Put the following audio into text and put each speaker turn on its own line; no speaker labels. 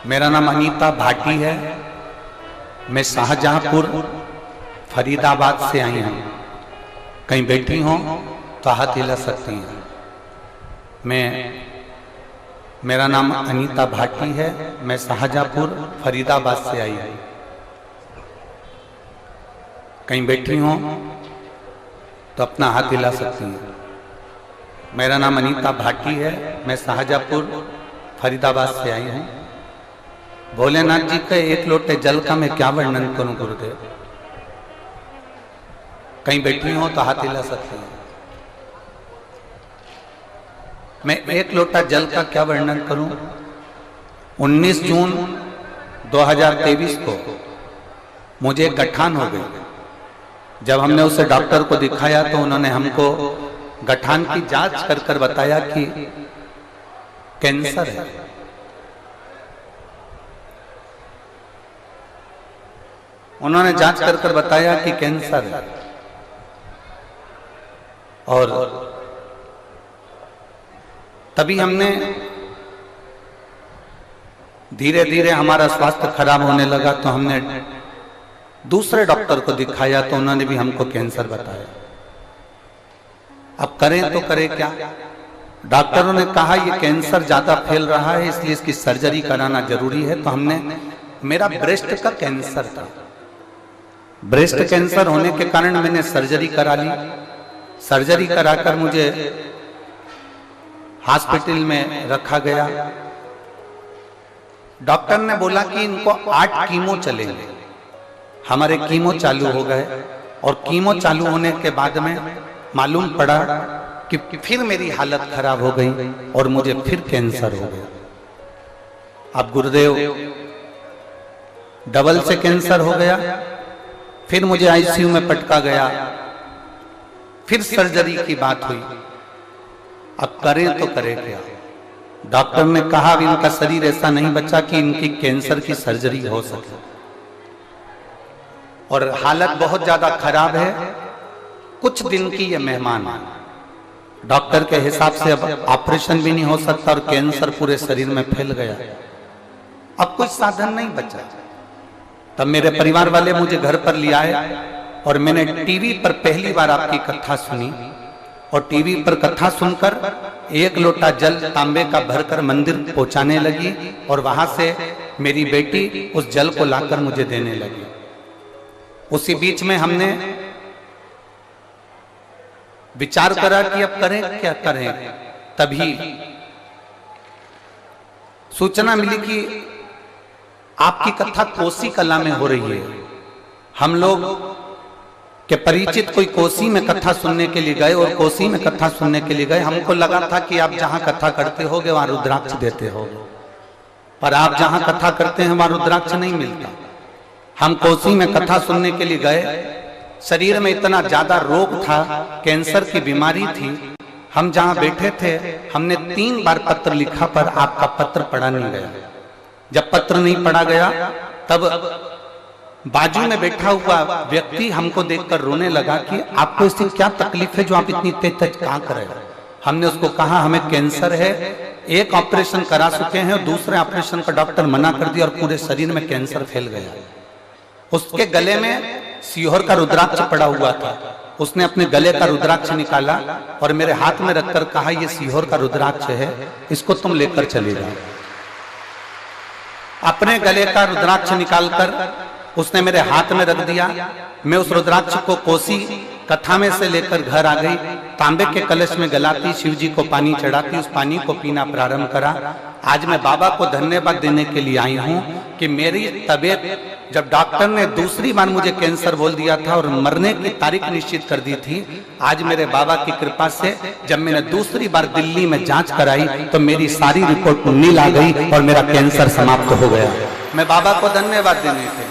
मेरा नाम अनीता भाटी है। मैं शाहजहांपुर फरीदाबाद से आई हूँ। कहीं बैठी हो तो हाथ हिला सकती हैं। मेरा नाम अनीता भाटी है। मैं शाहजहांपुर फरीदाबाद से आई हूँ। कहीं बैठी हो तो अपना हाथ हिला सकती हैं। मेरा नाम अनीता भाटी है। मैं शाहजहांपुर फरीदाबाद से आई हूँ। भोलेनाथ जी के एक लोटे जल का मैं क्या वर्णन करूं गुरुदेव। कहीं बैठी हो तो हाथ हिला सकती हैं। मैं एक लोटा जल का क्या वर्णन करूं। 19 जून 2023 को मुझे एक गठान हो गई। जब हमने उसे डॉक्टर को दिखाया तो उन्होंने हमको गठान की जांच कर कर बताया कि कैंसर है। उन्होंने जांच कर कर बताया कि कैंसर है। और तभी हमने धीरे धीरे हमारा स्वास्थ्य खराब होने लगा तो हमने दूसरे डॉक्टर को दिखाया तो उन्होंने भी हमको कैंसर बताया। अब करें तो करें क्या। डॉक्टरों ने कहा ये कैंसर ज्यादा फैल रहा है इसलिए इसकी सर्जरी कराना जरूरी है। तो हमने मेरा ब्रेस्ट का कैंसर था। ब्रेस्ट कैंसर होने के कारण मैंने सर्जरी करा ली। सर्जरी कराकर मुझे हॉस्पिटल में रखा गया। डॉक्टर ने बोला कि इनको 8 कीमो चलेंगे। हमारे कीमो चालू हो गए और कीमो चालू होने के बाद में मालूम पड़ा कि फिर मेरी हालत खराब हो गई और मुझे फिर कैंसर हो गया। अब गुरुदेव डबल से कैंसर हो गया। फिर मुझे आईसीयू में पटका गया। फिर सर्जरी की बात हुई। अब करें तो करें क्या। डॉक्टर ने कहा अब इनका शरीर ऐसा नहीं बचा कि इनकी कैंसर की सर्जरी हो सके और हालत बहुत ज्यादा खराब है। कुछ दिन की ये मेहमान है। डॉक्टर के हिसाब से अब ऑपरेशन भी नहीं हो सकता और कैंसर पूरे शरीर में फैल गया। अब कुछ साधन नहीं बचा। तब मेरे परिवार वाले मुझे घर पर ले आए और मैंने टीवी पर पहली बार आपकी कथा सुनी। और टीवी पर कथा सुनकर एक लोटा जल तांबे का भरकर मंदिर पहुंचाने लगी और वहां से मेरी बेटी उस जल को लाकर मुझे देने लगी। उसी बीच में हमने विचार करा कि अब करें क्या करें। तभी सूचना मिली कि आपकी कथा कोसी कला में हो रही है। हम लोग के परिचित कोई कोसी में कथा सुनने के लिए गए और कोसी में कथा सुनने के लिए गए। हमको लगा था कि आप जहां कथा करते होगे वहां रुद्राक्ष देते हो, पर आप जहां कथा करते हैं वहां रुद्राक्ष नहीं मिलता। हम कोसी में कथा सुनने के लिए गए। शरीर में इतना ज्यादा रोग था, कैंसर की बीमारी थी। हम जहां बैठे थे हमने 3 बार पत्र लिखा पर आपका पत्र पढ़ा नहीं गया। जब पत्र नहीं पढ़ा गया तब बाजू में बैठा हुआ व्यक्ति हमको देखकर रोने लगा कि आपको इससे क्या तकलीफ है जो आप इतनी तेज कहां कर रहे हो। हमने उसको कहा हमें कैंसर है, एक ऑपरेशन करा चुके हैं, दूसरे ऑपरेशन का डॉक्टर मना कर दिया और पूरे शरीर में कैंसर फैल गया। उसके गले में सीहोर का रुद्राक्ष पड़ा हुआ था। उसने अपने गले का रुद्राक्ष निकाला और मेरे हाथ में रखकर कहा ये सीहोर का रुद्राक्ष है, इसको तुम लेकर चले जाओ। अपने गले का रुद्राक्ष निकालकर उसने मेरे हाथ में रख दिया। मैं उस रुद्राक्ष को कोसी कथा में से लेकर घर आ गई। तांबे के कलश में गलाती, शिव जी को पानी चढ़ाती, उस पानी को पीना प्रारंभ करा। आज मैं बाबा को धन्यवाद देने के लिए आई हूँ कि मेरी तबीयत, जब डॉक्टर ने दूसरी बार मुझे कैंसर बोल दिया था और मरने की तारीख निश्चित कर दी थी, आज मेरे बाबा की कृपा से जब मैंने दूसरी बार दिल्ली में जांच कराई तो मेरी सारी रिपोर्ट नील आ गई और मेरा कैंसर समाप्त हो गया। मैं बाबा को धन्यवाद देने के